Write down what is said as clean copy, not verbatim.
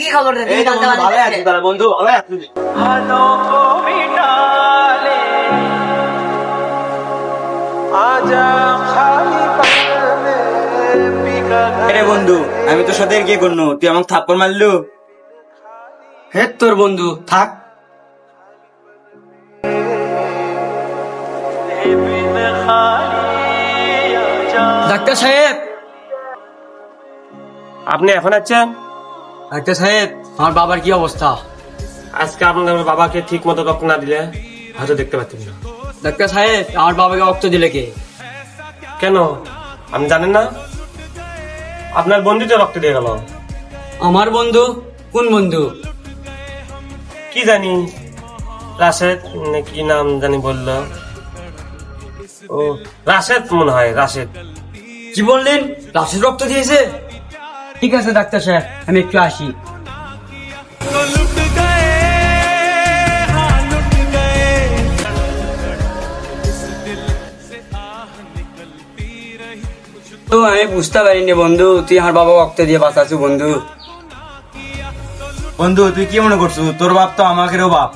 কি খবর রে? তুমি জানতে পারলে? ভালো আছি তাহলে বন্ধু, ভালো আছি। আরে বন্ধু, আমি তো সাথে কি করলো, তুই আমাকে থাপ্পড় মারলু। হে তোর বন্ধু থাক। ডাক্তার সাহেব, আপনি এখন আছেন? ডাক্তার সাহেব, আমার বাবার কি অবস্থা? আজকে আপনার বাবাকে ঠিক মতো রক্ত না দিলে হয়তো দেখতে পাচ্ছেন না। ডাক্তার সাহেব, আমার বাবাকে রক্ত দিলে কে? কেন আপনি জানেন না? আপনার বন্ধু তো রক্ত দিয়ে গেল। আমার বন্ধু? কোন বন্ধু? কি জানি, রাশেদ কি নাম জানি বললো। ও রাশেদ মনে হয়, রাশেদ। কি বললেন? রাশেদ রক্ত দিয়েছে? ঠিক আছে ডাক্তার সাহেব, আমি একটু আসি। তো আমি বুঝতে পারিনি বন্ধু, তুই আমার বাবা রক্ত দিয়ে বাঁচাচ্ছ বন্ধু। বন্ধু তুই কি মনে করছো, তোর বাপ তো আমাকেরও বাপ।